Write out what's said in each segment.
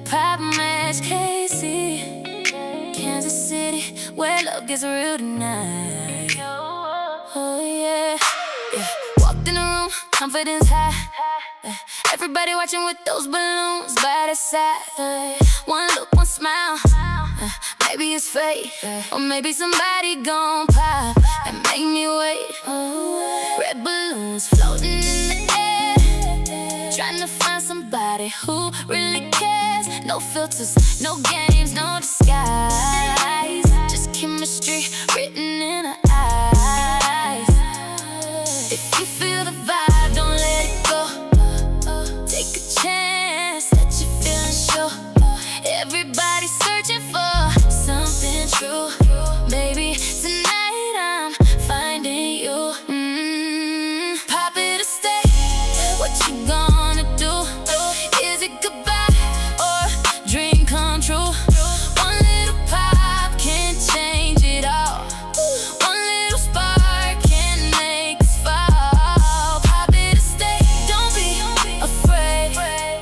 Pop Match Casey, Kansas City, where love gets real tonight. Oh yeah, yeah. Walked in the room, confidence high. Everybody watching with those balloons by the side. One look, one smile. Maybe it's fate, or maybe somebody gon' pop and make me wait. Red balloons floating in the air, trying to find somebody who really cares. No filters, no games, no disguise. Just chemistry written in her eyes. If you feel the vibe, don't let it go. Take a chance, let your feelings show. Everybody's searching for something true. Baby, tonight I'm finding you. Pop it or stay, what you gonna do? Is it goodbye or dream come true? One little pop can change it all. One little spark can make us fall. Pop it or stay, don't be afraid.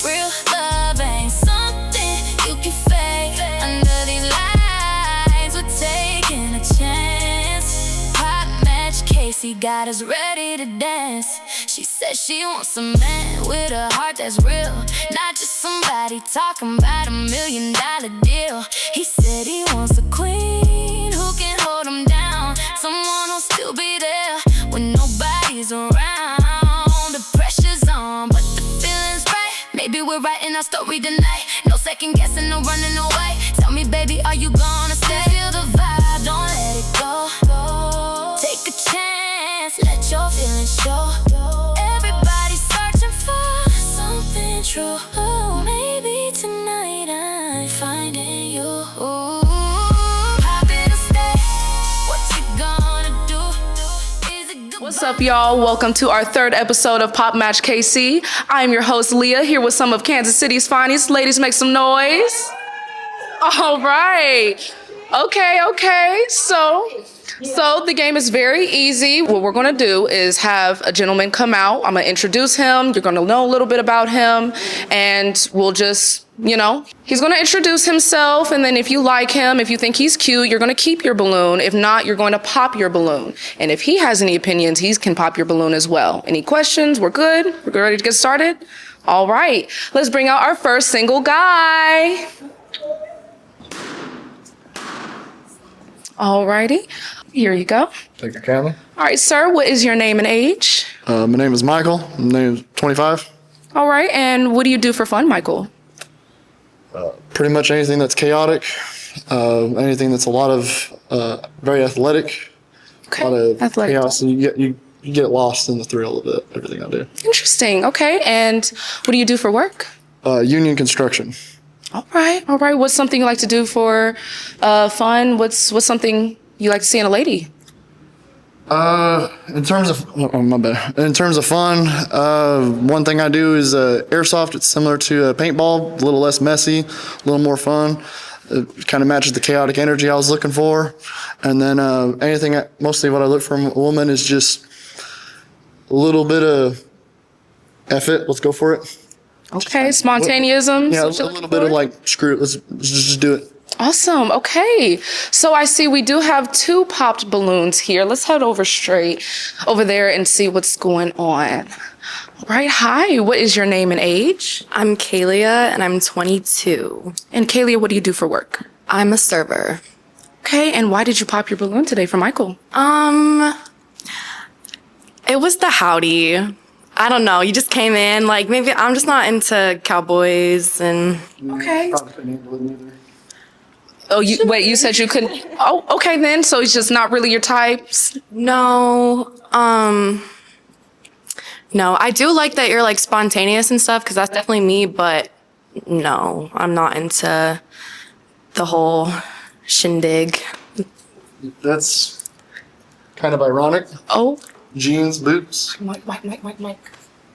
Real love ain't something you can fake. Under these lights, we're taking a chance. Pop Match Casey got us ready to dance. She said she wants a man with a heart that's real, not just somebody talking about $1 million deal. He said he wants a queen who can hold him down, someone who'll still be there when nobody's around. The pressure's on, but the feeling's right. Maybe we're writing our story tonight. No second guessing, no running away. Tell me, baby, are you gonna stay? Feel the vibe, don't let it go. Take a chance, let your feelings show. Everybody's searching for something true. Maybe tonight I'm finding you. Pop it or stay, what you gonna do? Is it goodbye? What's up, y'all? Welcome to our third episode of Pop Match KC. I am your host, Leah, here with some of Kansas City's finest. Ladies, make some noise. All right. Okay. So the game is very easy. What we're gonna do is have a gentleman come out. I'm gonna introduce him. You're gonna know a little bit about him, and we'll just, he's gonna introduce himself, and then if you like him, if you think he's cute, you're gonna keep your balloon. If not, you're going to pop your balloon. And if he has any opinions, he can pop your balloon as well. Any questions? We're good? We're ready to get started? All right, let's bring out our first single guy. All righty. Here you go. Take your camera. All right, sir, what is your name and age? My name is Michael. My name is 25. All right, and what do you do for fun, Michael? Pretty much anything that's chaotic, anything that's a lot of very athletic, Okay, a lot of athletic. chaos, and you get lost in the thrill of it, everything I do. Interesting, okay, and what do you do for work? Union construction. All right. What's something you like to do for fun? What's something you like to see in a lady? In terms of my bad. In terms of fun, one thing I do is airsoft. It's similar to paintball, a little less messy, a little more fun. It kind of matches the chaotic energy I was looking for. And then mostly what I look from a woman is just a little bit of F it, let's go for it. Okay, spontaneism. Yeah, a little bit of like, screw it, let's just do it. Awesome. Okay. So I see we do have 2 popped balloons here. Let's head over straight over there and see what's going on. All right. Hi. What is your name and age? I'm Kalia and I'm 22. And Kaylia, what do you do for work? I'm a server. Okay. And why did you pop your balloon today for Michael? It was the howdy. I don't know. You just came in. Like, maybe I'm just not into cowboys and. Okay. Probably couldn't handle it either. Oh, you said you couldn't. Oh, okay then. So it's just not really your types. No. No, I do like that you're like spontaneous and stuff because that's definitely me. But no, I'm not into the whole shindig. That's kind of ironic. Oh. Jeans, boots. Mike.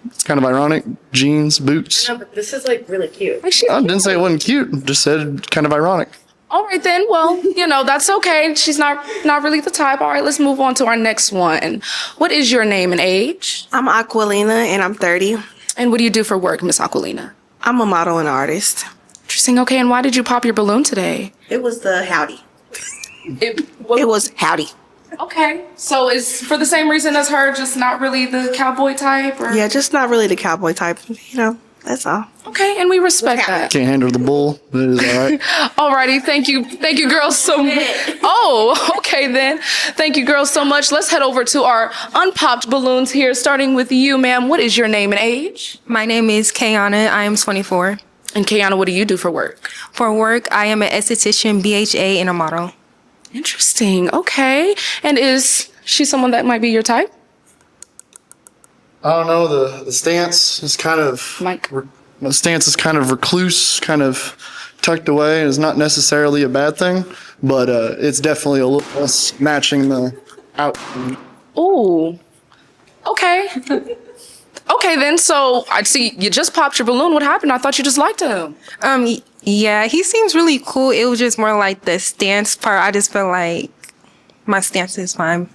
It's kind of ironic. Jeans, boots. No, but this is like really cute. I didn't say it wasn't cute. Just said kind of ironic. All right then. Well, that's okay. She's not really the type. All right, let's move on to our next one. What is your name and age? I'm Aquilina and I'm 30. And what do you do for work, Miss Aquilina? I'm a model and artist. Interesting. Okay, and why did you pop your balloon today? It was the howdy. It It was howdy. okay. So is for the same reason as her, just not really the cowboy type, or Yeah, just not really the cowboy type. That's all. okay, and we respect that. Can't handle the bull, but it is all right. Alrighty, thank you, girls, so much. Oh, okay then. Thank you, girls, so much. Let's head over to our unpopped balloons here, starting with you, ma'am. What is your name and age? My name is Kayana. I am 24. And Kayana, what do you do for work? For work, I am an esthetician, BHA, and a model. Interesting. Okay. And is she someone that might be your type? I don't know. The stance is kind of Mike. the stance is kind of recluse, kind of tucked away. It's not necessarily a bad thing, but it's definitely a little less matching the out. Ooh. Okay. Okay then. So I see you just popped your balloon. What happened? I thought you just liked him. Yeah, he seems really cool. It was just more like the stance part. I just feel like my stance is fine.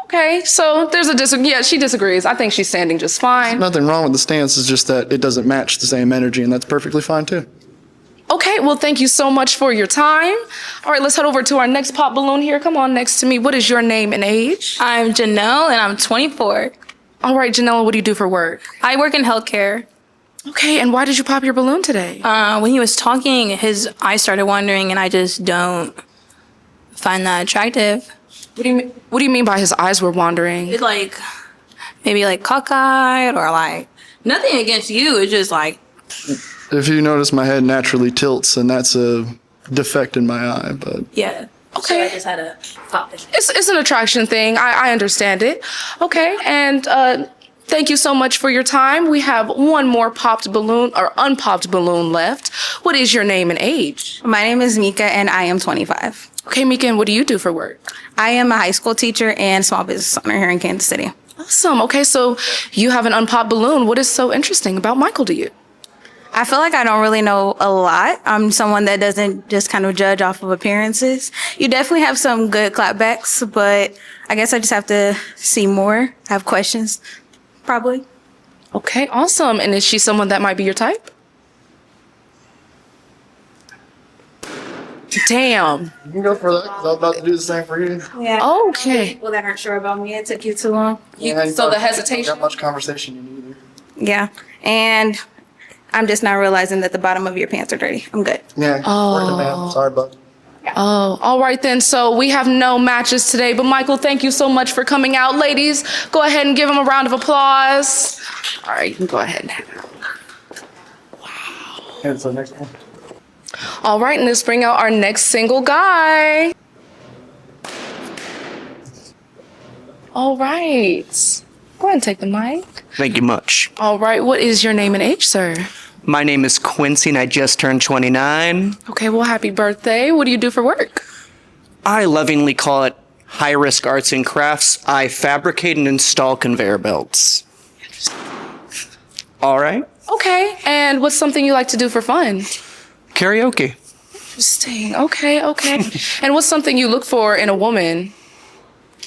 Okay. So there's a yeah. She disagrees. I think she's standing just fine. Nothing wrong with the stance. It's just that it doesn't match the same energy, and that's perfectly fine too. Okay, well, thank you so much for your time. All right, let's head over to our next pop balloon here. Come on next to me. What is your name and age? I'm Janelle and I'm 24. All right, Janelle, what do you do for work? I work in healthcare. Okay, and why did you pop your balloon today? When he was talking, his eyes started wandering and I just don't find that attractive. What do you mean by his eyes were wandering? It's like, maybe like cockeyed or like, nothing against you. It's just like, If you notice, my head naturally tilts, and that's a defect in my eye. But yeah. Okay. So I just had to pop it. It's an attraction thing. I understand it. Okay, and thank you so much for your time. We have one more popped balloon or unpopped balloon left. What is your name and age? My name is Mika, and I am 25. Okay, Mika, and what do you do for work? I am a high school teacher and small business owner here in Kansas City. Awesome. Okay, so you have an unpopped balloon. What is so interesting about Michael to you? I feel like I don't really know a lot. I'm someone that doesn't just kind of judge off of appearances. You definitely have some good clapbacks, but I guess I just have to see more, have questions, probably. Okay, awesome. And is she someone that might be your type? Damn. you can go for that. 'Cause I was about to do the same for you. Yeah. Okay. Well, that aren't sure about me. It took you too long. So the hesitation. Got much conversation you need. Yeah. And I'm just now realizing that the bottom of your pants are dirty. I'm good. Yeah. Working, man. Sorry, bud. Oh, all right then. So we have no matches today, but Michael, thank you so much for coming out. Ladies, go ahead and give him a round of applause. All right, you can go ahead. And so next one. All right, and let's bring out our next single guy. All right. Go ahead and take the mic. Thank you much. All right, what is your name and age, sir? My name is Quincy and I just turned 29. Okay, well, happy birthday. What do you do for work? I lovingly call it high risk arts and crafts. I fabricate and install conveyor belts. All right. Okay, and what's something you like to do for fun? Karaoke. Interesting. Okay, okay. And what's something you look for in a woman?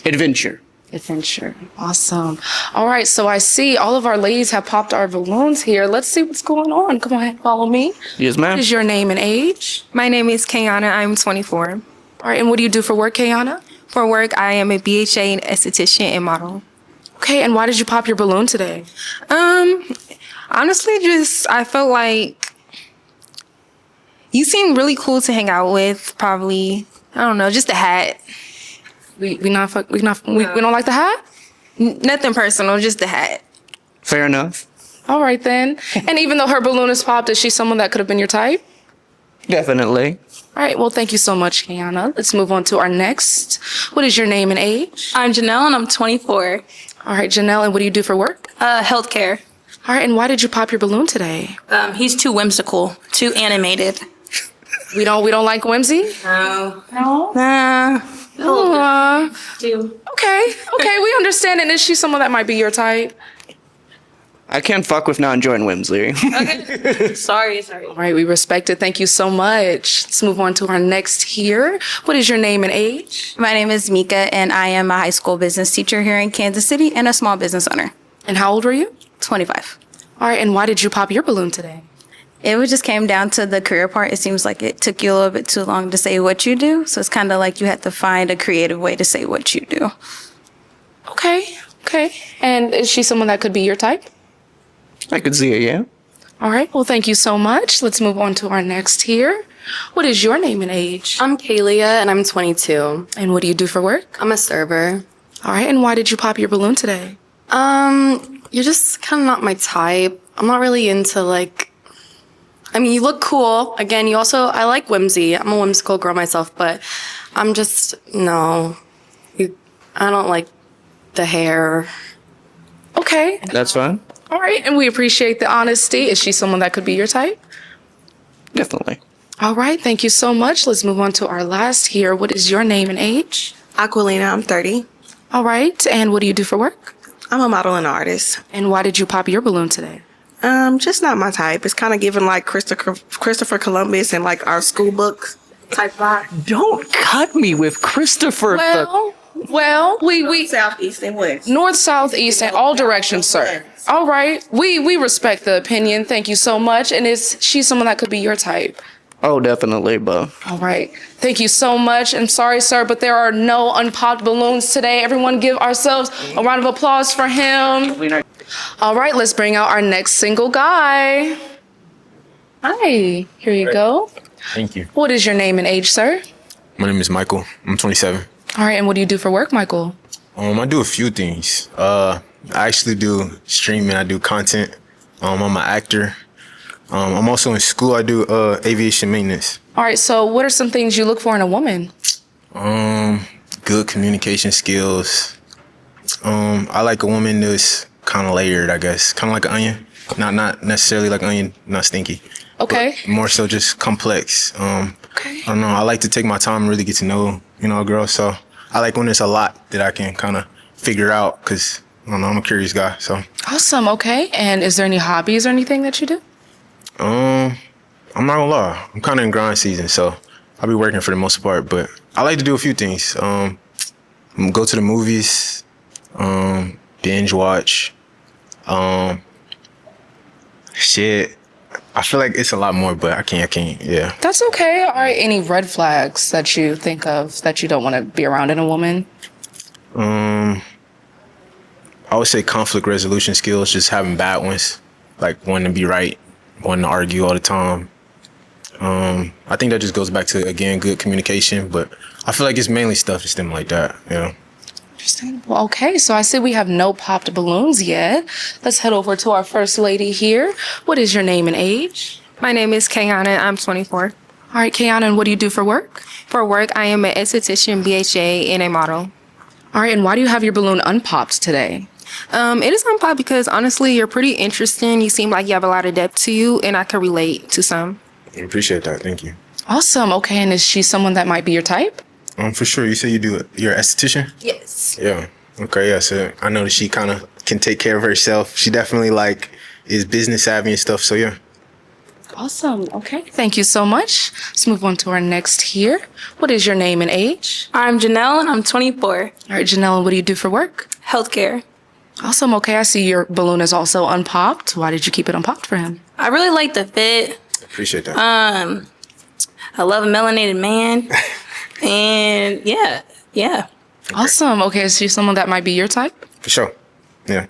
Adventure. Adventure. Awesome. All right, so I see all of our ladies have popped our balloons here. Let's see what's going on. Come on, follow me. Yes, What ma'am. is your name and age? My name is Kayana. I'm 24. All right, and what do you do for work, Kayana? For work, I am a BHA and esthetician and model. Okay, and why did you pop your balloon today? Honestly, just I felt like you seem really cool to hang out with. Probably, I don't know, just a hat. We don't like the hat? Nothing personal, just a hat. Fair enough. All right then. And even though her balloon is popped, is she someone that could have been your type? Definitely. All right, well, thank you so much, Kayana. Let's move on to our next. What is your name and age? I'm Janelle and I'm 24. All right, Janelle, and what do you do for work? Healthcare. All right, and why did you pop your balloon today? He's too whimsical, too animated. We don't like whimsy? No. Aw. Too. Okay, we understand. And is she someone that might be your type? I can't fuck with not enjoying whimsy. Sorry. All right, we respect it. Thank you so much. Let's move on to our next here. What is your name and age? My name is Mika, and I am a high school business teacher here in Kansas City and a small business owner. And how old were you? 25. All right, and why did you pop your balloon today? It would just came down to the career part. It seems like it took you a little bit too long to say what you do. So it's kind of like you had to find a creative way to say what you do. Okay. And is she someone that could be your type? I could see it, yeah. All right. Well, thank you so much. Let's move on to our next here. What is your name and age? I'm Kalia, and I'm 22. And what do you do for work? I'm a server. All right. And why did you pop your balloon today? You're just kind of not my type. I'm not really into you look cool. Again, I like whimsy. I'm a whimsical girl myself, but I'm just, no. I don't like the hair. Okay. That's fine. All right. And we appreciate the honesty. Is she someone that could be your type? Definitely. All right. Thank you so much. Let's move on to our last here. What is your name and age? Aquilina, I'm 30. All right. And what do you do for work? I'm a model and artist. And why did you pop your balloon today? Just not my type. It's kind of giving like Christopher Columbus and like our school book type vibe. Don't cut me with Christopher. Well, we South, East, and West. north, south, east, and all directions, sir. All right. We respect the opinion. Thank you so much. And is she someone that could be your type? Oh, definitely, but All right. Thank you so much. I'm sorry, sir, but there are no unpopped balloons today. Everyone give ourselves a round of applause for him. All right, let's bring out our next single guy. Hi, here you go. Thank you. What is your name and age, sir? My name is Michael. I'm 27. All right, and what do you do for work, Michael? I do a few things. I actually do streaming. I do content. I'm an actor. I'm also in school. I do aviation maintenance. All right, so what are some things you look for in a woman? Good communication skills. I like a woman that's kind of layered, I guess. Kind of like an onion. Not necessarily like an onion, not stinky. Okay. But more so just complex. Okay. I don't know. I like to take my time and really get to know, a girl. So I like when there's a lot that I can kind of figure out because, I don't know, I'm a curious guy. So. Awesome, okay. And is there any hobbies or anything that you do? I'm not gonna lie. I'm kind of in grind season, so I'll be working for the most part. But I like to do a few things. Go to the movies, binge watch. Shit. I feel like it's a lot more, but I can't. Yeah. That's okay. All right. Any red flags that you think of that you don't want to be around in a woman? I would say conflict resolution skills, just having bad ones, like wanting to be right, wanting to argue all the time. I think that just goes back to, again, good communication, but I feel like it's mainly stuff just them like that, Understandable. Okay, so I see we have no popped balloons yet. Let's head over to our first lady here. What is your name and age? My name is Kayana. I'm 24. All right, Kayana, and what do you do for work? For work, I am an esthetician, BHA, and a model. All right, and why do you have your balloon unpopped today? It is unpopped because honestly, you're pretty interesting. You seem like you have a lot of depth to you, and I can relate to some. I appreciate that. Thank you. Awesome. Okay, and is she someone that might be your type? For sure. You say you're an esthetician? Yes. Yeah. Okay. Yeah. So I know that she kind of can take care of herself. She definitely is business savvy and stuff. So yeah. Awesome. Okay. Thank you so much. Let's move on to our next here. What is your name and age? I'm Janelle, and I'm 24. All right, Janelle, and what do you do for work? Healthcare. Awesome. Okay, I see your balloon is also unpopped. Why did you keep it unpopped for him? I really like the fit. Appreciate that. I love a melanated man. And yeah. Awesome. Okay, is she someone that might be your type? For sure. Yeah.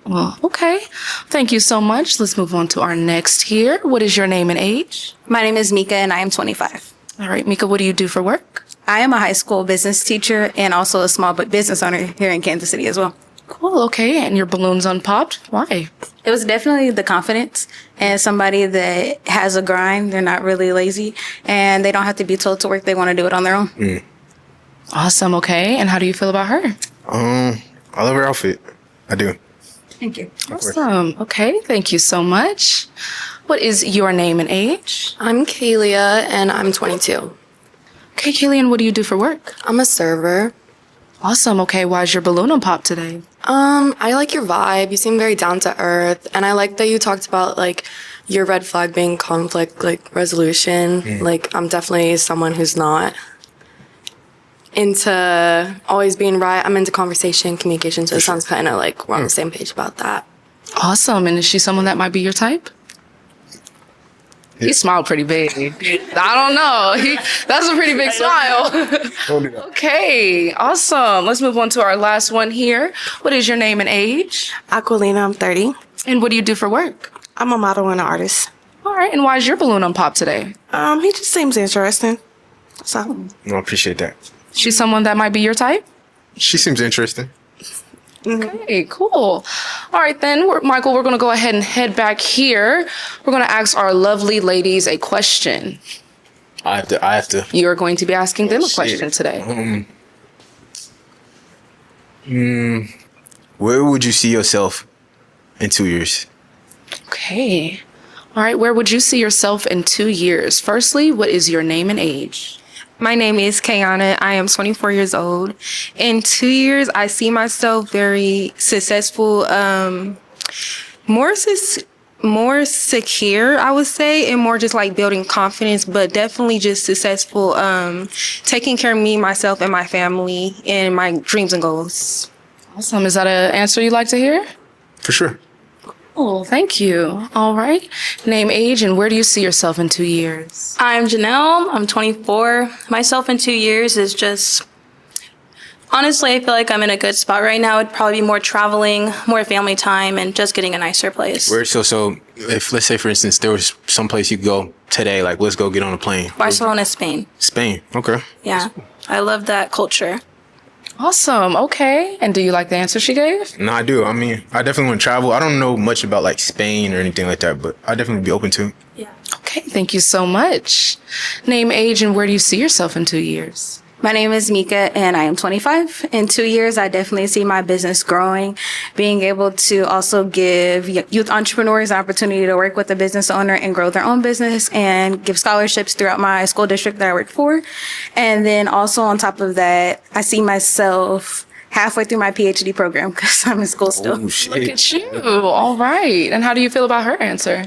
Well, okay. Thank you so much. Let's move on to our next here. What is your name and age? My name is Mika, and I am 25. All right, Mika, what do you do for work? I am a high school business teacher and also a small business owner here in Kansas City as well. Cool. Okay, and your balloon's unpopped. Why? It was definitely the confidence and somebody that has a grind. They're not really lazy, and they don't have to be told to work. They want to do it on their own. Awesome. Okay, and how do you feel about her? I love her outfit. I do. Thank you. Awesome. Okay, thank you so much. What is your name and age? I'm Kalia, and I'm 22. Okay, Killian, what do you do for work? I'm a server. Awesome. Okay, why is your balloon unpopped today? I like your vibe. You seem very down to earth, and I like that you talked about your red flag being conflict resolution. I'm definitely someone who's not into always being right. I'm into conversation, communication, so it sounds kind of like we're on the same page about that. Awesome. And is she someone that might be your type? He smiled pretty big. I don't know. That's a pretty big smile. Don't do that. Okay, awesome. Let's move on to our last one here. What is your name and age? Aquilina, I'm 30. And what do you do for work? I'm a model and an artist. All right, and why is your balloon on pop today? He just seems interesting. So, No, I appreciate that. She's someone that might be your type? She seems interesting. Okay, cool. All right, then, Michael, we're going to go ahead and head back here. We're going to ask our lovely ladies a question. I have to. You are going to be asking them a Shit. question today. Where would you see yourself in 2 years? Okay. All right, where would you see yourself in 2 years? Firstly, what is your name and age? My name is Kayana. I am 24 years old. In 2 years, I see myself very successful, more secure, I would say, and more just like building confidence, but definitely just successful, taking care of me, myself, and my family, and my dreams and goals. Awesome. Is that an answer you'd like to hear? For sure. Oh, thank you. All right. Name, age, and where do you see yourself in 2 years? I'm Janelle. I'm 24. Myself in 2 years is just, honestly, I feel like I'm in a good spot right now. It'd probably be more traveling, more family time, and just getting a nicer place. So if, let's say, for instance, there was some place you could go today, like, let's go get on a plane. Barcelona, Spain. Spain. Okay. Yeah. I love that culture. Awesome. Okay. And do you like the answer she gave? No, I do. I mean, I definitely want to travel. I don't know much about like Spain or anything like that, but I definitely be open to it. Yeah. Okay. Thank you so much. Name, age, and where do you see yourself in 2 years? My name is Mika and I am 25. In 2 years, I definitely see my business growing, being able to also give youth entrepreneurs the opportunity to work with a business owner and grow their own business and give scholarships throughout my school district that I work for. And then also on top of that, I see myself halfway through my PhD program because I'm in school still. Oh, shit. Look at you. All right. And how do you feel about her answer?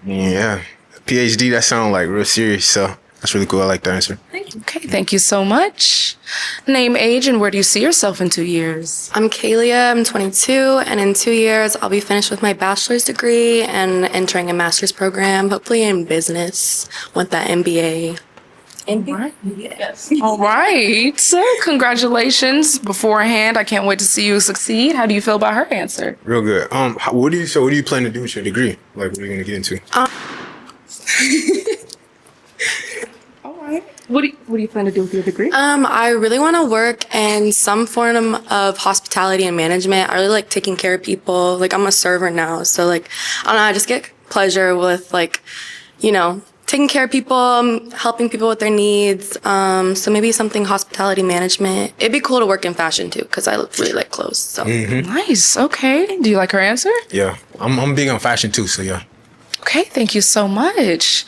Yeah. PhD, that sounds like real serious, so that's really cool. I like the answer. Okay. Thank you so much. Name, age, and where do you see yourself in 2 years? I'm Kalia, I'm 22, and in 2 years, I'll be finished with my bachelor's degree and entering a master's program, hopefully in business, want that MBA. Yes. All right. So, congratulations beforehand. I can't wait to see you succeed. How do you feel about her answer? Real good. What do you plan to do with your degree? Like, what are you gonna get into? All right. What do you plan to do with your degree? I really want to work in some form of hospitality and management. I really like taking care of people. Like, I'm a server now, so like, I don't know, I just get pleasure with like, taking care of people, helping people with their needs. So maybe something hospitality management. It'd be cool to work in fashion too, because I really like clothes. So Nice. Okay. Do you like her answer? Yeah, I'm big on fashion too, so yeah. Okay. Thank you so much.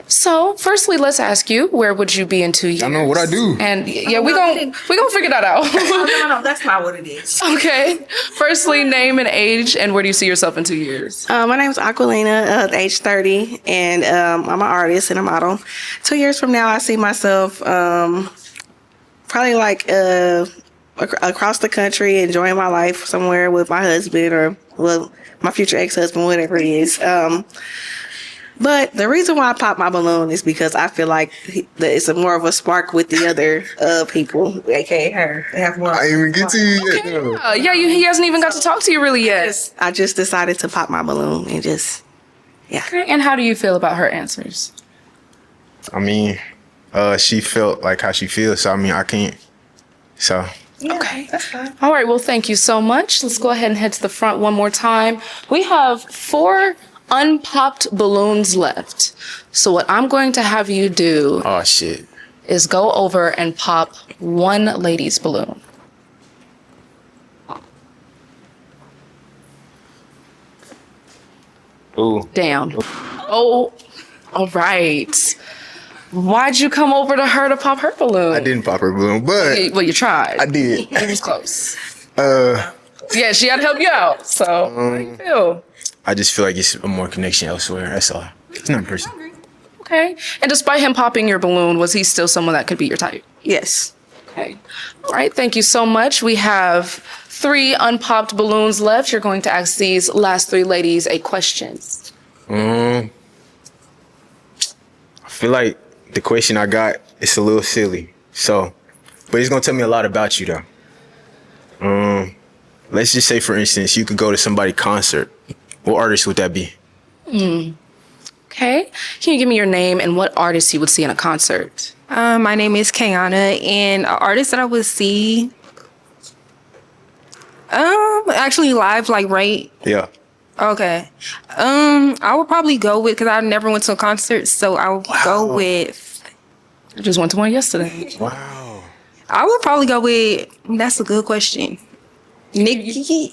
So, firstly, let's ask you, where would you be in 2 years? I know what I do. And yeah, we gonna figure that out. no, that's not what it is. Okay. Firstly, name and age, and where do you see yourself in 2 years? My name is Aquilina, age 30, and I'm an artist and a model. 2 years from now, I see myself probably like across the country, enjoying my life somewhere with my husband or my future ex-husband, whatever it is. But the reason why I pop my balloon is because I feel like it's more of a spark with the other people, aka her. They have more. I didn't even get to you yet. No. He hasn't even got to talk to you really yet. I just decided to pop my balloon and just, yeah. Okay. And how do you feel about her answers? I mean, she felt like how she feels, so I mean, I can't. So. Okay. That's fine. All right. Well, thank you so much. Let's go ahead and head to the front one more time. We have 4 unpopped balloons left. So what I'm going to have you do Oh shit. is go over and pop one lady's balloon. Ooh. Down. Oh, all right. Why'd you come over to her to pop her balloon? I didn't pop her balloon, but Well, you tried. I did. It was close. Uh, Yeah, she had to help you out. So, how do you feel? I just feel like it's a more connection elsewhere. That's all. It's not in person. Okay. And despite him popping your balloon, was he still someone that could be your type? Yes. Okay. All right. Thank you so much. We have 3 unpopped balloons left. You're going to ask these last 3 ladies a question. feel like the question I got is a little silly. So, but it's gonna tell me a lot about you though. Let's just say, for instance, you could go to somebody's concert. What artist would that be? Okay. Can you give me your name and what artist you would see in a concert? My name is Kayana, and an artist that I would see, actually live, like right. Yeah. Okay. I would probably go with, because I never went to a concert, so I would go with. I just went to one yesterday. Wow. I would probably go with. That's a good question. Nikki.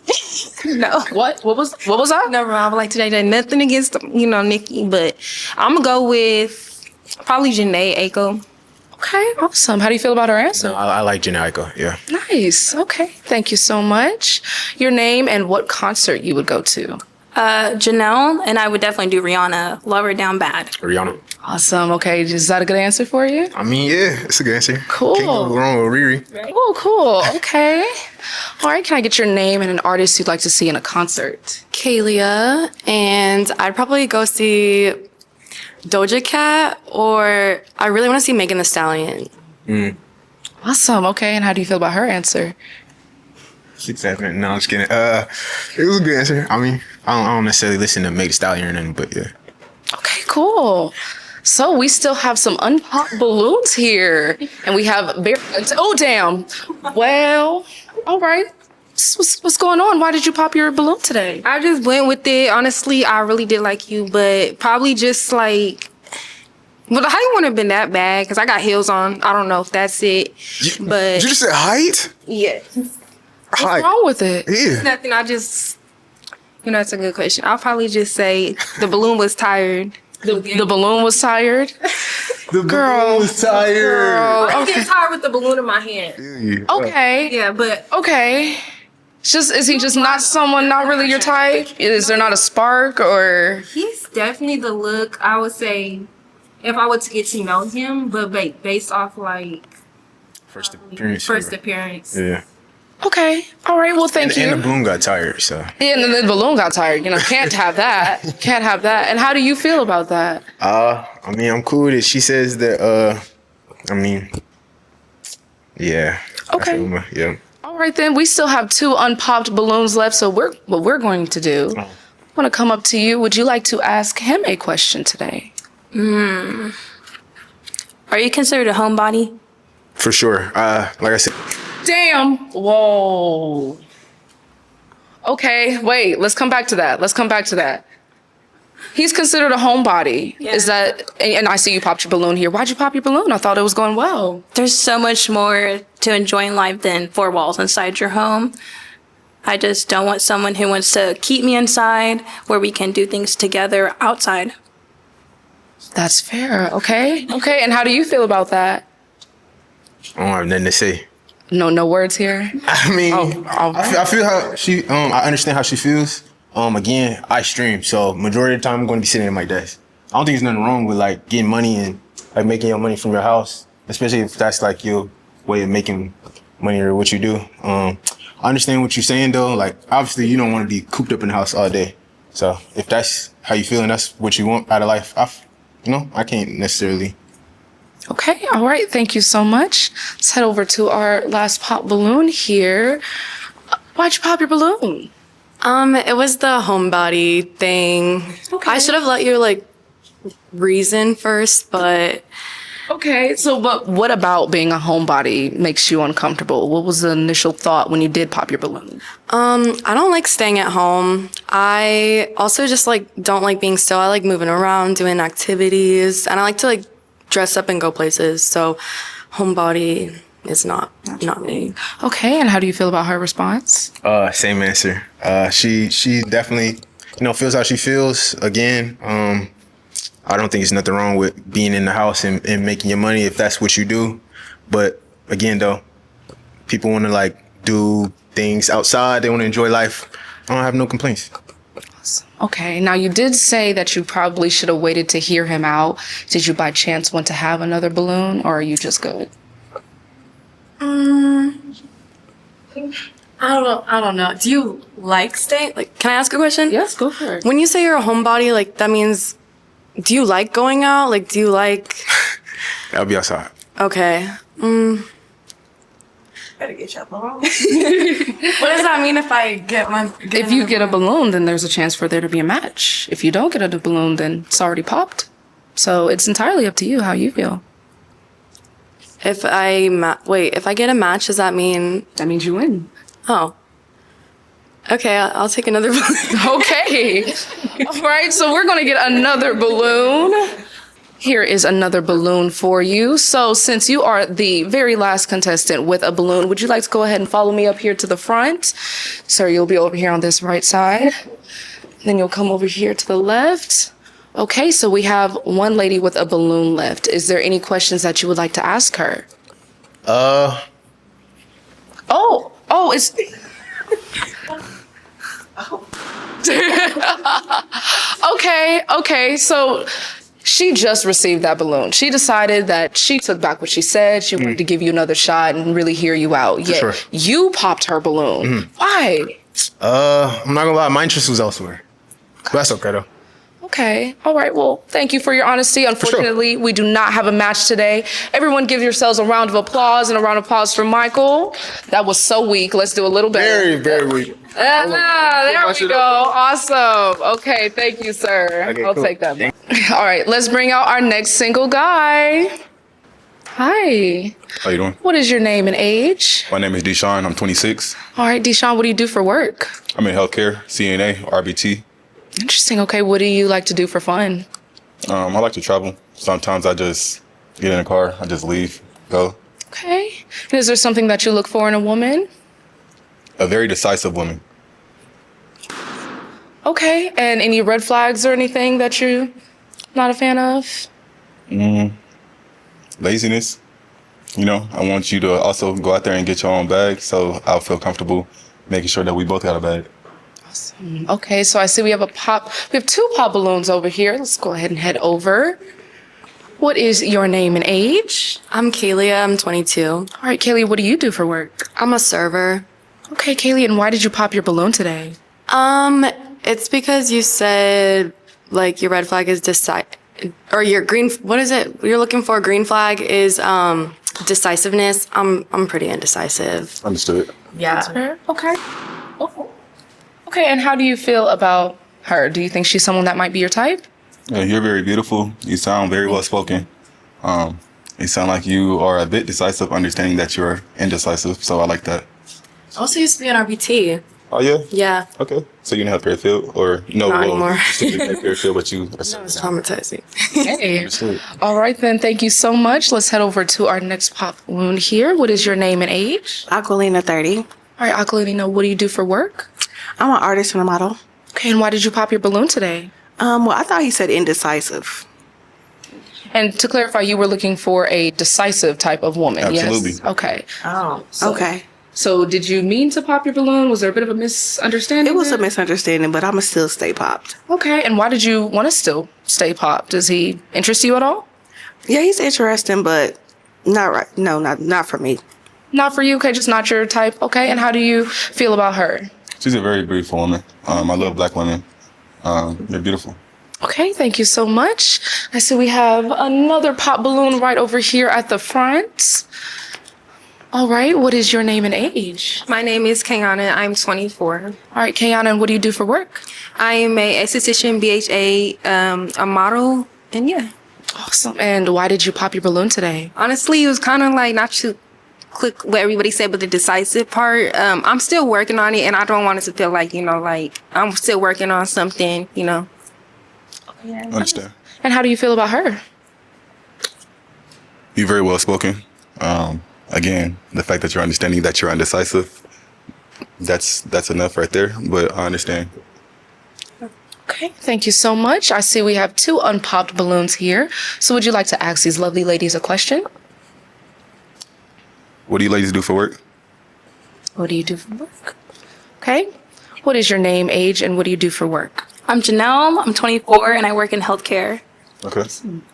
No. What? What was that? Never mind. I would like to say nothing against Nikki, but I'm gonna go with probably Janae Aiko. Okay, awesome. How do you feel about her answer? I like Janaico, yeah. Nice. Okay. Thank you so much. Your name and what concert you would go to. Janelle, and I would definitely do Rihanna. Love her down bad. Rihanna. Awesome. Okay. Is that a good answer for you? I mean, yeah, it's a good answer. Cool. Can't go wrong with Riri. Cool. Okay. All right. Can I get your name and an artist you'd like to see in a concert? Kalia, and I'd probably go see Doja Cat, or I really want to see Megan Thee Stallion. Awesome. Okay. And how do you feel about her answer? 6-7. No, I'm just kidding. It was a good answer. I mean, I don't necessarily listen to Meg Thee Stallion or nothing, but yeah. Okay, cool. So we still have some unpopped balloons here, and we have oh damn. Well, all right. What's going on? Why did you pop your balloon today? I just went with it. Honestly, I really did like you, but probably just like. Well, the height wouldn't have been that bad because I got heels on. I don't know if that's it, but You just said height? yeah, What's wrong with it? Yeah. nothing. I just, it's a good question. I'll probably just say the balloon was tired. The balloon was tired. The balloon was tired. I get tired with the balloon in my hand. Okay. Yeah, but Okay. Is he just not really your type? Is there not a spark or? he's definitely the look. I would say, if I were to get to know him, but based off like First appearance. first appearance. Yeah. Okay. All right. Well, thank you. And the balloon got tired, so. Yeah, and then the balloon got tired. Can't have that. Can't have that. And how do you feel about that? I mean, I'm cool with it. She says that, I mean, yeah. Okay. Yeah. All right, then. We still have 2 unpopped balloons left. So what we're going to do, I want to come up to you. Would you like to ask him a question today? Are you considered a homebody? For sure. Like I said, Damn. Whoa. Okay, wait. Let's come back to that. He's considered a homebody. Yeah. Is that, and I see you popped your balloon here. Why'd you pop your balloon? I thought it was going well. There's so much more to enjoying life than 4 walls inside your home. I just don't want someone who wants to keep me inside where we can do things together outside. That's fair. Okay. And how do you feel about that? I don't have nothing to say. No words here. I mean, Oh. I feel how she, I understand how she feels. Again, I stream, so majority of the time I'm going to be sitting at my desk. I don't think there's nothing wrong with like getting money and like making your money from your house, especially if that's like your way of making money or what you do. I understand what you're saying though. Like obviously you don't want to be cooped up in the house all day. So if that's how you feel and that's what you want out of life, I can't necessarily. Okay. All right. Thank you so much. Let's head over to our last pop balloon here. Why'd you pop your balloon? It was the homebody thing. Okay. I should have let your reason first, but Okay. But what about being a homebody makes you uncomfortable? What was the initial thought when you did pop your balloon? I don't like staying at home. I also just don't like being still. I like moving around, doing activities, and I like to dress up and go places. So homebody is not me. Okay. And how do you feel about her response? Same answer. She definitely, feels how she feels. Again, I don't think there's nothing wrong with being in the house and making your money if that's what you do. But again, though, people want to do things outside. They want to enjoy life. I don't have no complaints. Okay. Now you did say that you probably should have waited to hear him out. Did you by chance want to have another balloon, or are you just good? I don't know. Do you like staying? Can I ask a question? Yes, go for it. When you say you're a homebody, that means Do you like going out? Like, do you like? I'll be outside. Okay. Better get your balloon. What does that mean if I get my? If you get a balloon, then there's a chance for there to be a match. If you don't get a balloon, then it's already popped. So it's entirely up to you how you feel. If if I get a match, does that mean? That means you win. Oh. Okay, I'll take another balloon. Okay. All right, so we're going to get another balloon. Here is another balloon for you. So since you are the very last contestant with a balloon, would you like to go ahead and follow me up here to the front? Sir, you'll be over here on this right side. Then you'll come over here to the left. Okay, so we have one lady with a balloon left. Is there any questions that you would like to ask her? It's... Okay, so she just received that balloon. She decided that she took back what she said. She wanted to give you another shot and really hear you out. Yet sure. you popped her balloon. Why? I'm not gonna lie, my interest was elsewhere. But that's okay though. Okay. All right. Well, thank you for your honesty. Unfortunately, we do not have a match today. Everyone give yourselves a round of applause and a round of applause for Michael. That was so weak. Let's do a little better. Very, very weak. There we go. Awesome. Okay. Thank you, sir. Okay, I'll cool. take that. All right. Let's bring out our next single guy. Hi. How you doing? What is your name and age? My name is Deshaun. I'm 26. All right, Deshaun, what do you do for work? I'm in healthcare, CNA, RBT. Interesting. Okay. What do you like to do for fun? I like to travel. Sometimes I just get in a car. I just leave, go. Okay. And is there something that you look for in a woman? A very decisive woman. Okay. And any red flags or anything that you're not a fan of? Laziness. You know, I want you to also go out there and get your own bag, so I'll feel comfortable making sure that we both got a bag. Awesome. Okay, so I see we have two pop balloons over here. Let's go ahead and head over. What is your name and age? I'm Kalia. I'm 22. All right, Kaylee, what do you do for work? I'm a server. Okay, Kaylee, and why did you pop your balloon today? It's because you said like your red flag is or your green. What is it? You're looking for a green flag is decisiveness. I'm pretty indecisive. Understood. Yeah. Okay. Oh. Okay, and how do you feel about her? Do you think she's someone that might be your type? Yeah, you're very beautiful. You sound very well spoken. You sound like you are a bit decisive, understanding that you're indecisive. So I like that. I also used to be an RBT. Oh yeah. Yeah. Okay. So you didn't have healthcare field, or no? Not anymore. You still didn't have healthcare field, but you. It's traumatizing. Hey. Understood. All right, then. Thank you so much. Let's head over to our next pop balloon here. What is your name and age? Aquilina, 30. All right, Aquilina, what do you do for work? I'm an artist and a model. Okay, and why did you pop your balloon today? Well, I thought he said indecisive. And to clarify, you were looking for a decisive type of woman, Absolutely. yes? Okay. Oh, okay. So did you mean to pop your balloon? Was there a bit of a misunderstanding? It was a there? misunderstanding, but I'ma still stay popped. Okay, and why did you want to still stay popped? Does he interest you at all? Yeah, he's interesting, but not right. No, not for me. Not for you, okay, just not your type, okay? And how do you feel about her? She's a very beautiful woman. I love black women. They're beautiful. Okay, thank you so much. I see we have another pop balloon right over here at the front. All right, what is your name and age? My name is Kayana. I'm 24. All right, Kayana, and what do you do for work? I am a esthetician, BHA, a model, and yeah. Awesome. And why did you pop your balloon today? Honestly, it was kind of like not to click what everybody said, but the decisive part. I'm still working on it, and I don't want it to feel like, like I'm still working on something, Understand. And how do you feel about her? You're very well spoken. Again, the fact that you're understanding that you're undecisive, that's enough right there. But I understand. Okay, thank you so much. I see we have two unpopped balloons here. So would you like to ask these lovely ladies a question? What do you ladies do for work? What do you do for work? Okay. What is your name, age, and what do you do for work? I'm Janelle. I'm 24 and I work in healthcare. Okay.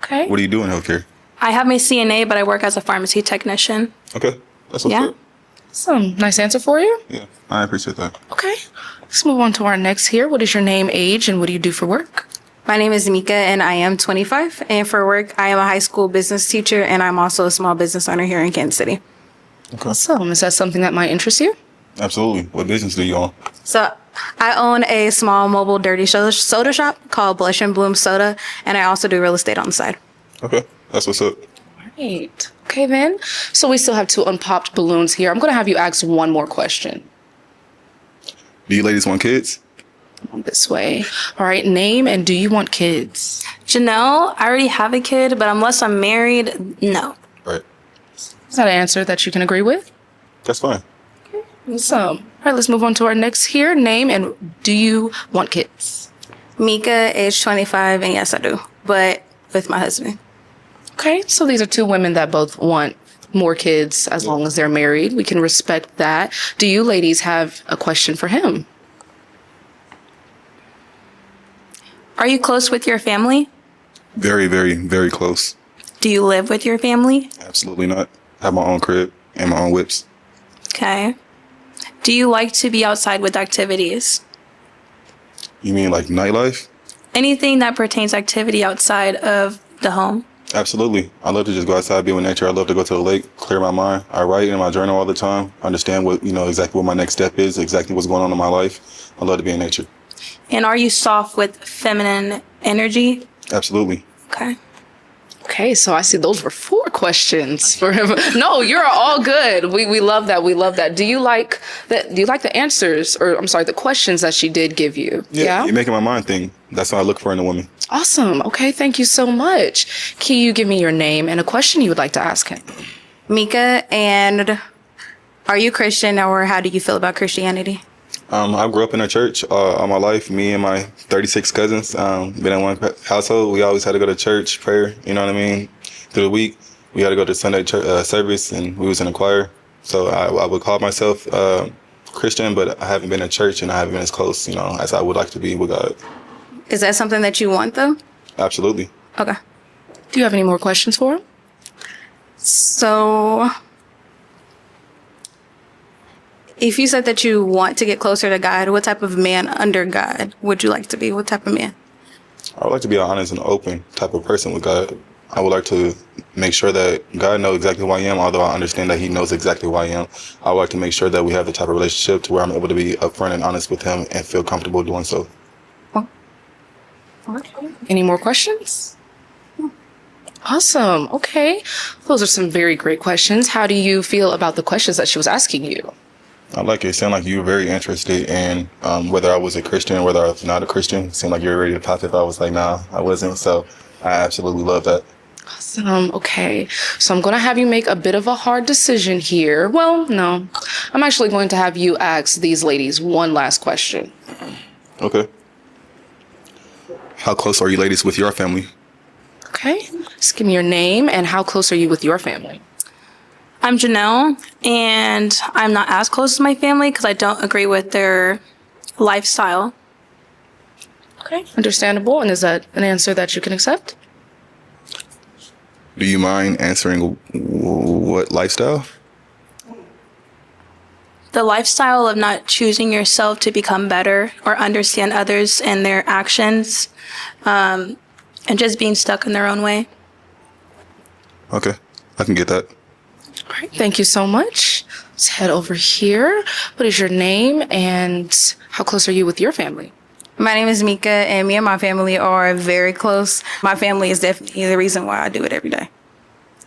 Okay. What do you do in healthcare? I have my CNA, but I work as a pharmacy technician. Okay. That's what's Yeah. up. Some nice answer for you. Yeah, I appreciate that. Okay. Let's move on to our next here. What is your name, age, and what do you do for work? My name is Mika and I am 25. And for work, I am a high school business teacher and I'm also a small business owner here in Kansas City. Awesome. Is that something that might interest you? Absolutely. What business do you own? So I own a small mobile dirty soda shop called Blush and Bloom Soda. And I also do real estate on the side. Okay, that's what's up. Great. Okay, then. So we still have 2 unpopped balloons here. I'm going to have you ask one more question. Do you ladies want kids? This way. All right, name and do you want kids? Janelle, I already have a kid, but unless I'm married, no. Right. Is that an answer that you can agree with? That's fine. Awesome. All right, let's move on to our next here. Name and do you want kids? Mika, age 25, and yes, I do, but with my husband. Okay, so these are 2 women that both want more kids as long as they're married. We can respect that. Do you ladies have a question for him? Are you close with your family? Very, very, very close. Do you live with your family? Absolutely not. I have my own crib and my own whips. Okay. Do you like to be outside with activities? You mean like nightlife? Anything that pertains activity outside of the home? Absolutely. I love to just go outside, be with nature. I love to go to the lake, clear my mind. I write in my journal all the time, understand what, exactly what my next step is, exactly what's going on in my life. I love to be in nature. And are you soft with feminine energy? Absolutely. Okay. Okay, so I see those were 4 questions for him. No, you're all good. We love that. We love that. Do you like the answers, or I'm sorry, the questions that she did give you? Yeah, you're making my mind think. That's what I look for in a woman. Awesome. Okay, thank you so much. Can you give me your name and a question you would like to ask him? Mika, and are you Christian, or how do you feel about Christianity? I grew up in a church all my life. Me and my 36 cousins, been in one household. We always had to go to church, prayer, you know what I mean? Through the week, we had to go to Sunday service, and we was in a choir. So I would call myself Christian, but I haven't been in church, and I haven't been as close, as I would like to be with God. Is that something that you want, though? Absolutely. Okay. Do you have any more questions for him? So, if you said that you want to get closer to God, what type of man under God would you like to be? What type of man? I would like to be an honest and open type of person with God. I would like to make sure that God knows exactly who I am, although I understand that he knows exactly who I am. I would like to make sure that we have the type of relationship to where I'm able to be upfront and honest with him and feel comfortable doing so. Any more questions? Awesome. Okay. Those are some very great questions. How do you feel about the questions that she was asking you? I like it. It sounded like you were very interested in whether I was a Christian or whether I was not a Christian. It seemed like you were ready to pop if I was like, nah, I wasn't. So I absolutely love that. Awesome. Okay. So I'm going to have you make a bit of a hard decision here. Well, no. I'm actually going to have you ask these ladies one last question. Okay. How close are you ladies with your family? Okay. Just give me your name and how close are you with your family? I'm Janelle, and I'm not as close to my family because I don't agree with their lifestyle. Okay. Understandable. And is that an answer that you can accept? Do you mind answering what lifestyle? The lifestyle of not choosing yourself to become better or understand others and their actions, and just being stuck in their own way. Okay, I can get that. All right. Thank you so much. Let's head over here. What is your name and how close are you with your family? My name is Mika, and me and my family are very close. My family is definitely the reason why I do it every day.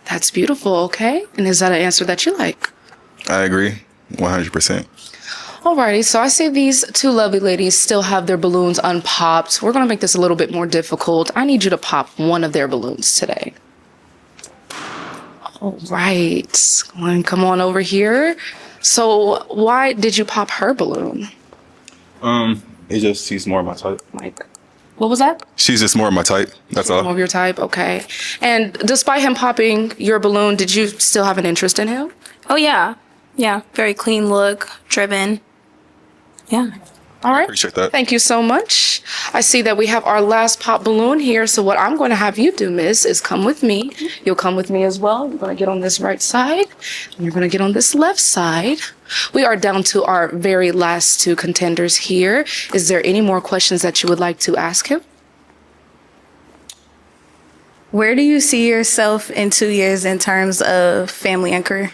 That's beautiful. Okay. And is that an answer that you like? I agree, 100%. Alrighty, so I see these 2 lovely ladies still have their balloons unpopped. We're gonna make this a little bit more difficult. I need you to pop one of their balloons today. All right, come on over here. So why did you pop her balloon? She's more of my type. Like, what was that? She's just more of my type, that's all. More of your type, okay. And despite him popping your balloon, did you still have an interest in him? Oh, yeah. Yeah, very clean look, driven. Yeah. All right. Appreciate that. Thank you so much. I see that we have our last pop balloon here. So what I'm going to have you do, miss, is come with me. You'll come with me as well. You're going to get on this right side, and you're going to get on this left side. We are down to our very last 2 contenders here. Is there any more questions that you would like to ask him? Where do you see yourself in 2 years in terms of family and career?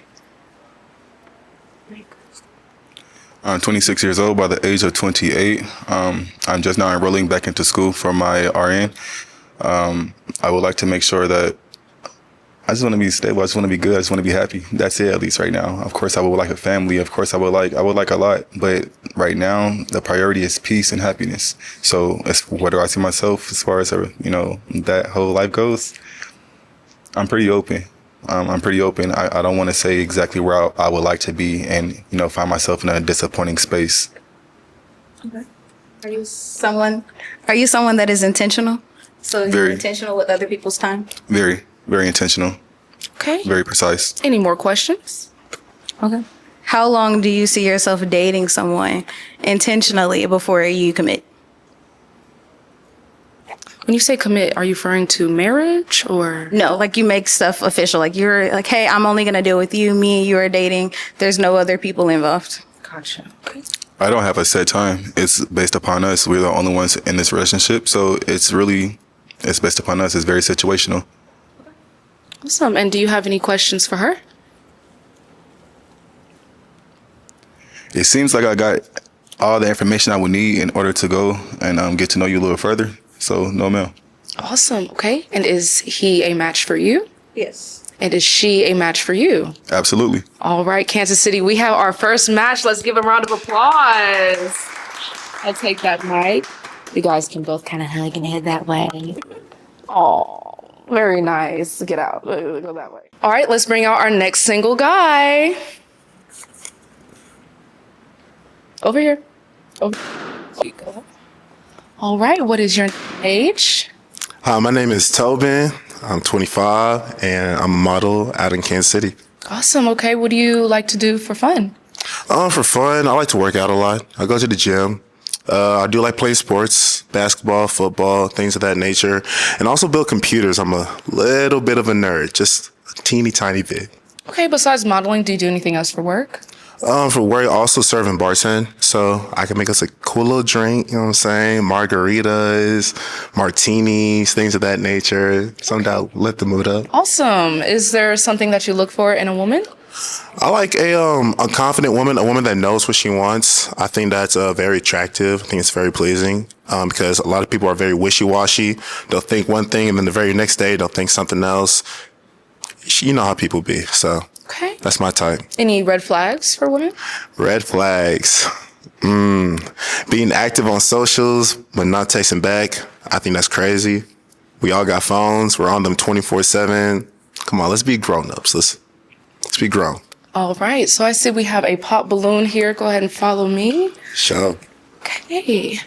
I'm 26 years old. By the age of 28, I'm just now enrolling back into school for my RN. I would like to make sure that I just want to be stable. I just want to be good. I just want to be happy. That's it, at least right now. Of course, I would like a family. Of course, I would like a lot. But right now, the priority is peace and happiness. So, where do I see myself as far as that whole life goes? I'm pretty open. I'm pretty open. I don't want to say exactly where I would like to be and find myself in a disappointing space. Okay. Are you someone that is intentional? So you're intentional with other people's time? Very, very intentional. Okay. Very precise. Any more questions? Okay. How long do you see yourself dating someone intentionally before you commit? When you say commit, are you referring to marriage or? No, like you make stuff official. Like you're like, hey, I'm only going to deal with you. Me and you are dating. There's no other people involved. Gotcha. Okay. I don't have a set time. It's based upon us. We're the only ones in this relationship. So it's based upon us. It's very situational. Awesome. And do you have any questions for her? It seems like I got all the information I would need in order to go and get to know you a little further. So, no, ma'am. Awesome. Okay. And is he a match for you? Yes. And is she a match for you? Absolutely. All right, Kansas City, we have our first match. Let's give a round of applause. I'll take that mic. You guys can both kind of hug and head that way. Oh, very nice. Get out. Go that way. All right, let's bring out our next single guy. Over here. Over. There you go. All right, what is your age? Hi, my name is Tobin. I'm 25 and I'm a model out in Kansas City. Awesome. Okay, what do you like to do for fun? For fun, I like to work out a lot. I go to the gym. I do like playing sports, basketball, football, things of that nature, and also build computers. I'm a little bit of a nerd, just a teeny tiny bit. Okay, besides modeling, do you do anything else for work? For work, I also serve and bartend, so I can make us a cool little drink, you know what I'm saying? Margaritas, martinis, things of that nature. Something that'll lift the mood up. Awesome. Is there something that you look for in a woman? I like a confident woman, a woman that knows what she wants. I think that's very attractive. I think it's very pleasing because a lot of people are very wishy-washy. They'll think one thing and then the very next day they'll think something else. You know how people be, so okay. That's my type. Any red flags for women? Red flags. Being active on socials but not texting back. I think that's crazy. We all got phones. We're on them 24/7. Come on, let's be grown-ups. Let's be grown. All right. So I see we have a pop balloon here. Go ahead and follow me. Sure. Okay.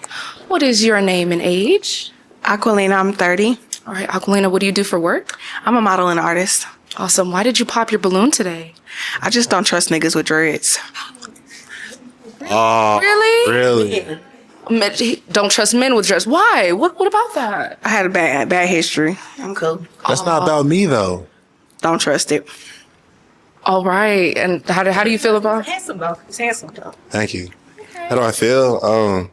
What is your name and age? Aquilina, I'm 30. All right, Aquilina, what do you do for work? I'm a model and artist. Awesome. Why did you pop your balloon today? I just don't trust niggas with dreads. Oh, Really? really? Don't trust men with dreads. Why? What about that? I had a bad history. I'm cool. That's not about me, though. Don't trust it. All right. And how do you feel about it? Handsome though. He's handsome though. Thank you. How do I feel?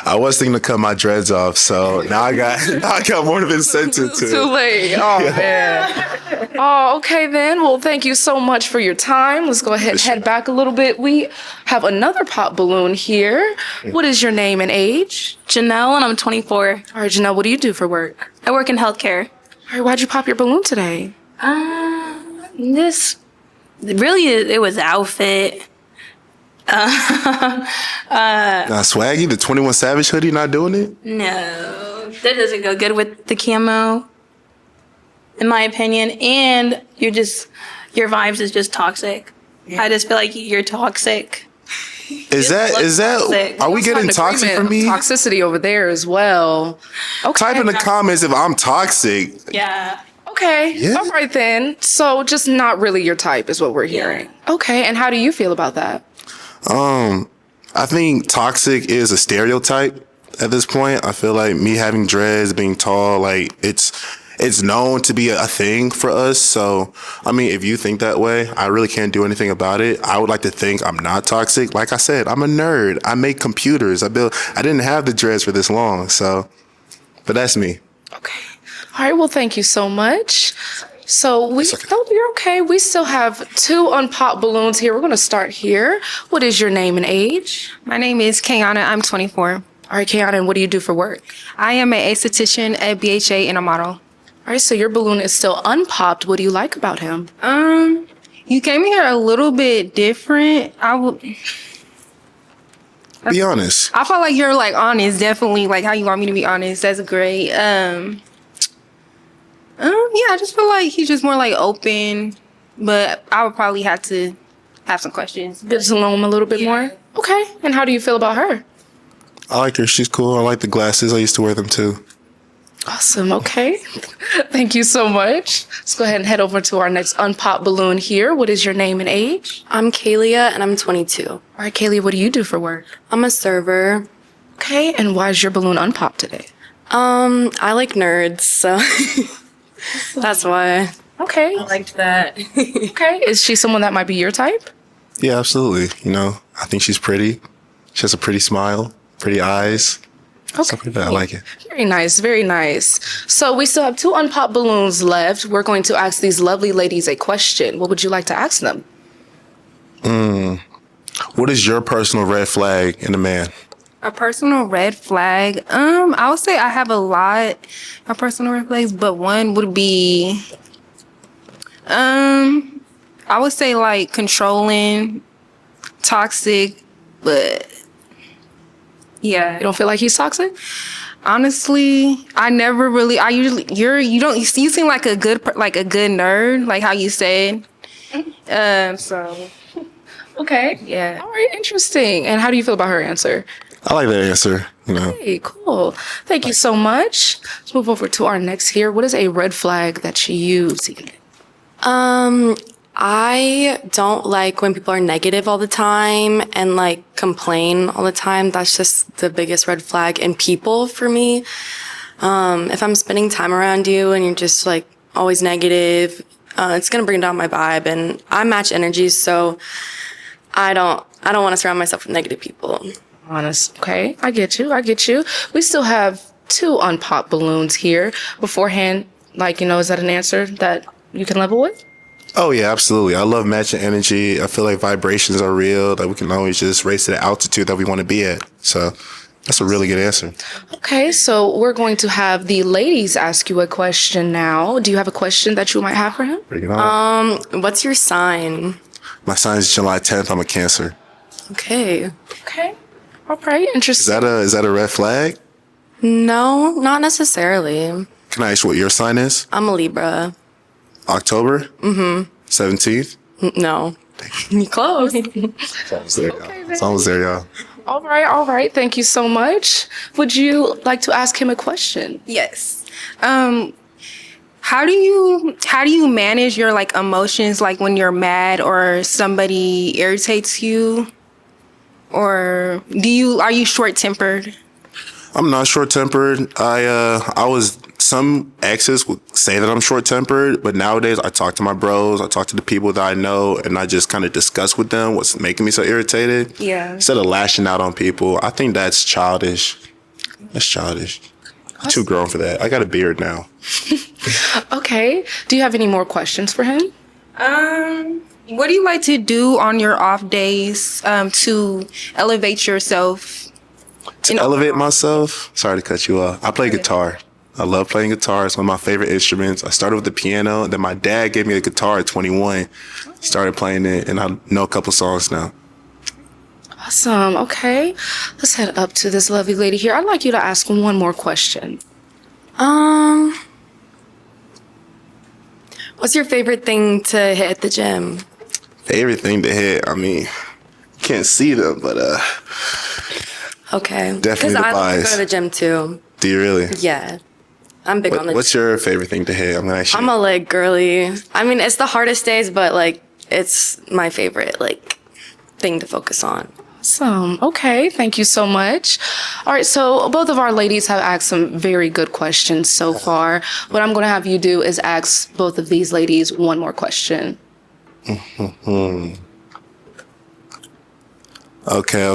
I was thinking to cut my dreads off, so now I got more of an incentive to. Too late. Oh, man. Oh, okay then. Well, thank you so much for your time. Let's go ahead and head back a little bit. We have another pop balloon here. What is your name and age? Janelle, and I'm 24. All right, Janelle, what do you do for work? I work in healthcare. All right, why'd you pop your balloon today? It was outfit. Nah, Swaggy, the 21 Savage hoodie, not doing it? No, that doesn't go good with the camo, in my opinion. And your vibes is just toxic. Yeah. I just feel like you're toxic. Is that? Are we getting toxic from me? Toxicity over there as well. Okay. Type in the comments if I'm toxic. Yeah. Okay. Yeah. All right then. So just not really your type is what we're hearing. Yeah. Okay. And how do you feel about that? I think toxic is a stereotype at this point. I feel like me having dreads, being tall, like it's known to be a thing for us. So, I mean, if you think that way, I really can't do anything about it. I would like to think I'm not toxic. Like I said, I'm a nerd. I make computers. I didn't have the dreads for this long. So, but that's me. Okay. All right, well, thank you so much. So no, you're okay. We still have 2 unpopped balloons here. We're going to start here. What is your name and age? My name is Kayana. I'm 24. All right, Kayana, and what do you do for work? I am an esthetician at BHA and a model. All right, so your balloon is still unpopped. What do you like about him? You came here a little bit different. Be honest. I felt like you're like honest, definitely like how you want me to be honest. That's great. Yeah, I just feel like he's just more like open, but I would probably have to have some questions. Get to know him a little bit more? Okay, and how do you feel about her? I like her. She's cool. I like the glasses. I used to wear them too. Awesome, okay. Thank you so much. Let's go ahead and head over to our next unpopped balloon here. What is your name and age? I'm Kalia and I'm 22. All right, Kaylee, what do you do for work? I'm a server. Okay, and why is your balloon unpopped today? I like nerds, so that's why. Okay. I liked that. Okay, is she someone that might be your type? Yeah, absolutely. You know, I think she's pretty. She has a pretty smile, pretty eyes. Okay. Stuff like that. I like it. Very nice, very nice. So we still have 2 unpopped balloons left. We're going to ask these lovely ladies a question. What would you like to ask them? What is your personal red flag in a man? A personal red flag. I would say I have a lot of personal red flags, but one would be, I would say like controlling, toxic, but yeah. You don't feel like he's toxic? Honestly, you seem like a good nerd, like how you said. So Okay. yeah. All right, interesting. And how do you feel about her answer? I like that answer. You know, Hey, cool. Thank you so much. Let's move over to our next here. What is a red flag that you use? I don't like when people are negative all the time and like complain all the time. That's just the biggest red flag in people for me. If I'm spending time around you and you're just like always negative, it's gonna bring down my vibe. And I match energies, so I don't want to surround myself with negative people. Honest. Okay, I get you. We still have 2 unpopped balloons here. Beforehand, is that an answer that you can level with? oh yeah, absolutely. I love matching energy. I feel like vibrations are real. That we can always just raise to the altitude that we want to be at. So that's a really good answer. Okay, so we're going to have the ladies ask you a question now. Do you have a question that you might have for him? Bring it on. What's your sign? My sign is July 10th. I'm a Cancer. Okay. Okay. All right, interesting. Is that a red flag? No, not necessarily. Can I ask what your sign is? I'm a Libra. October? Mm-hmm. 17th? No. You close. It's almost there, y'all. It's almost there, y'all. All right. Thank you so much. Would you like to ask him a question? Yes. How do you manage your like emotions, like when you're mad or somebody irritates you, or are you short tempered? I'm not short tempered. Some exes would say that I'm short tempered, but nowadays I talk to my bros, I talk to the people that I know, and I just kind of discuss with them what's making me so irritated. Yeah. Instead of lashing out on people, I think that's childish. That's childish. I'm too grown for that. I got a beard now. Okay. Do you have any more questions for him? What do you like to do on your off days to elevate yourself? To elevate myself? Sorry to cut you off. I play guitar. I love playing guitar. It's one of my favorite instruments. I started with the piano. Then my dad gave me a guitar at 21. Started playing it, and I know a couple songs now. Awesome. Okay. Let's head up to this lovely lady here. I'd like you to ask one more question. What's your favorite thing to hit at the gym? Favorite thing to hit? I mean, can't see them, but Okay. Definitely the I like to go buys. to the gym too. Do you really? Yeah. I'm big on the What's your favorite thing to hit? I'm gonna ask you. I'm a leg girly. I mean, it's the hardest days, but like it's my favorite like thing to focus on. Awesome. Okay. Thank you so much. All right. So both of our ladies have asked some very good questions so far. What I'm going to have you do is ask both of these ladies one more question. Okay.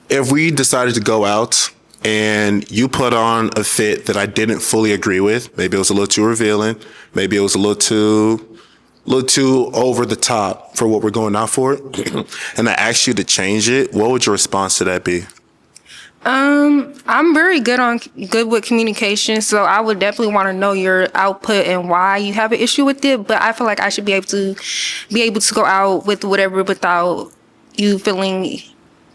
If we decided to go out and you put on a fit that I didn't fully agree with. Maybe it was a little too revealing. Maybe it was a little too over the top for what we're going out for. And I asked you to change it. What would your response to that be? I'm very good with communication, so I would definitely want to know your output and why you have an issue with it. But I feel like I should be able to go out with whatever without you feeling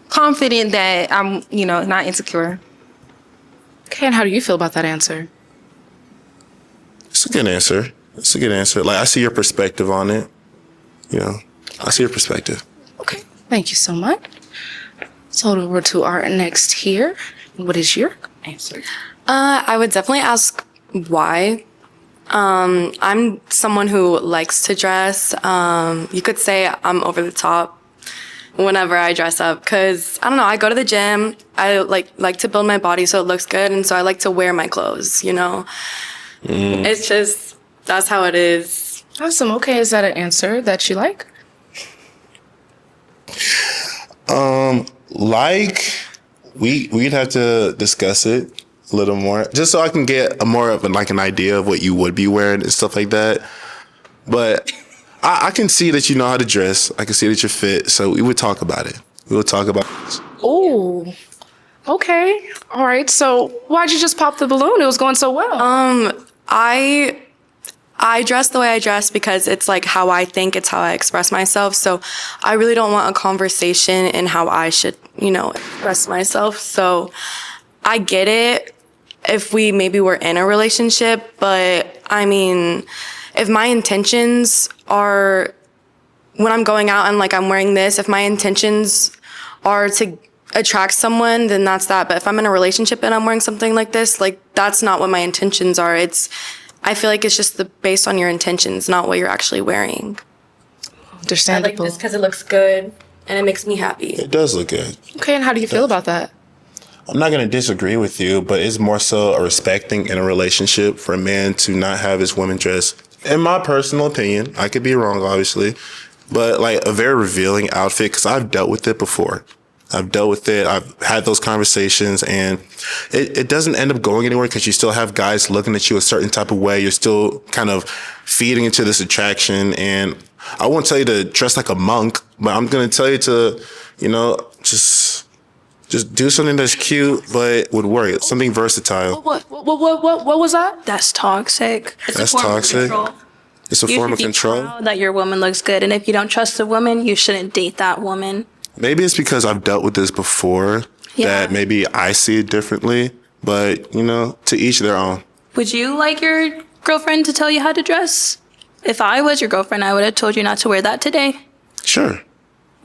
confident that I'm, not insecure. Okay, and how do you feel about that answer? It's a good answer. It's a good answer. Like, I see your perspective on it. I see your perspective. Okay, thank you so much. So over to our next here. What is your answer? I would definitely ask why. I'm someone who likes to dress. You could say I'm over the top whenever I dress up because, I don't know, I go to the gym. I like to build my body so it looks good, and so I like to wear my clothes, It's just, that's how it is. Awesome. Okay, is that an answer that you like? We'd have to discuss it a little more, just so I can get more of an idea of what you would be wearing and stuff like that. But I can see that you know how to dress. I can see that you're fit. So we would talk about it. We will talk about this. Oh, okay. All right. So why'd you just pop the balloon? It was going so well. I dress the way I dress because it's like how I think, it's how I express myself. So I really don't want a conversation in how I should, express myself. So I get it if we maybe were in a relationship, but I mean, if my intentions are when I'm going out and I'm wearing this, if my intentions are to attract someone, then that's that. But if I'm in a relationship and I'm wearing something like this, that's not what my intentions are. I feel like it's just based on your intentions, not what you're actually wearing. Understandable. I like this because it looks good and it makes me happy. It does look good. Okay, and how do you feel about that? I'm not going to disagree with you, but it's more so a respecting in a relationship for a man to not have his woman dress. In my personal opinion, I could be wrong, obviously, but a very revealing outfit, because I've dealt with it before. I've dealt with it. I've had those conversations, and it doesn't end up going anywhere because you still have guys looking at you a certain type of way. You're still kind of feeding into this attraction. And I won't tell you to dress like a monk, but I'm going to tell you to, just do something that's cute, but would work. Something versatile. What was that? That's toxic. That's toxic. It's a form of control. You should be proud that your woman looks good, and if you don't trust a woman, you shouldn't date that woman. Maybe it's because I've dealt with this before that maybe I see it differently, but to each their own. Would you like your girlfriend to tell you how to dress? If I was your girlfriend, I would have told you not to wear that today. Sure.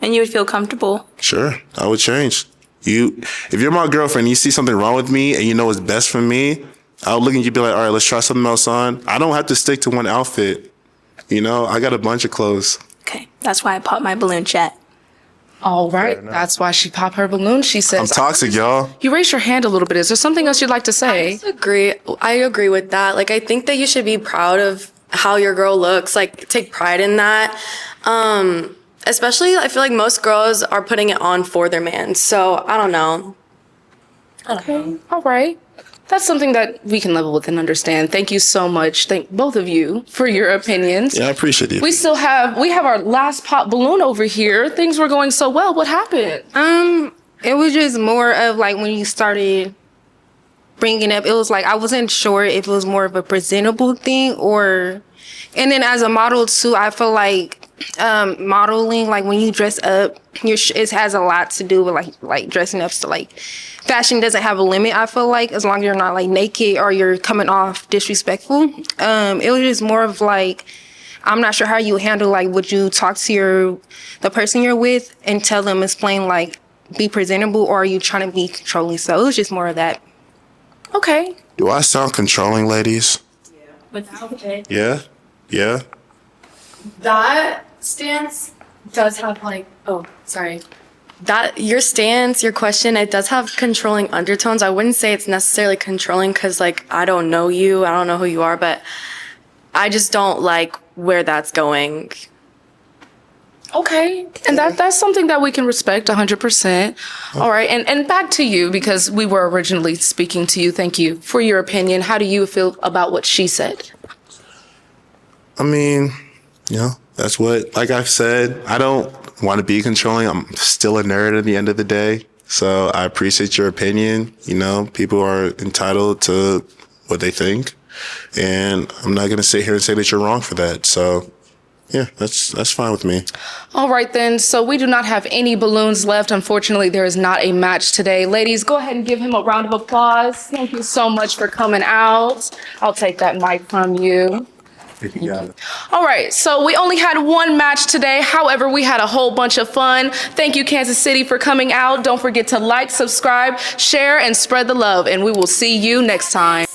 And you would feel comfortable. Sure. I would change. If you're my girlfriend and you see something wrong with me and you know what's best for me, I'll look at you and be like, all right, let's try something else on. I don't have to stick to one outfit. I got a bunch of clothes. Okay. That's why I popped my balloon, chat. All right. That's why she popped her balloon. She says, I'm toxic, y'all. You raised your hand a little bit. Is there something else you'd like to say? I agree with that. I think that you should be proud of how your girl looks. Take pride in that. Especially, I feel like most girls are putting it on for their man. So, I don't know. Okay. All right. That's something that we can level with and understand. Thank you so much. Thank both of you for your opinions. Yeah, I appreciate it. We have our last pop balloon over here. Things were going so well. What happened? It was just more of when you started bringing up, it was I wasn't sure if it was more of a presentable thing and then as a model too, I feel modeling, when you dress up, it has a lot to do with dressing up. So fashion doesn't have a limit. I feel as long as you're not naked or you're coming off disrespectful. It was just more of I'm not sure how you handle would you talk to the person you're with and tell them, explain be presentable, or are you trying to be controlling? So it was just more of that. Okay. Do I sound controlling, ladies? Without Yeah. Yeah. That stance does have that your stance, your question, it does have controlling undertones. I wouldn't say it's necessarily controlling because I don't know you, I don't know who you are, but I just don't like where that's going. Okay, and that's something that we can respect 100%. All right, and back to you because we were originally speaking to you. Thank you for your opinion. How do you feel about what she said? I mean, that's what, like I've said, I don't want to be controlling. I'm still a nerd at the end of the day. So I appreciate your opinion. People are entitled to what they think. And I'm not going to sit here and say that you're wrong for that. So, yeah, that's fine with me. All right, then. So we do not have any balloons left. Unfortunately, there is not a match today. Ladies, go ahead and give him a round of applause. Thank you so much for coming out. I'll take that mic from you. All right, so we only had one match today. However, we had a whole bunch of fun. Thank you, Kansas City, for coming out. Don't forget to like, subscribe, share, and spread the love. And we will see you next time.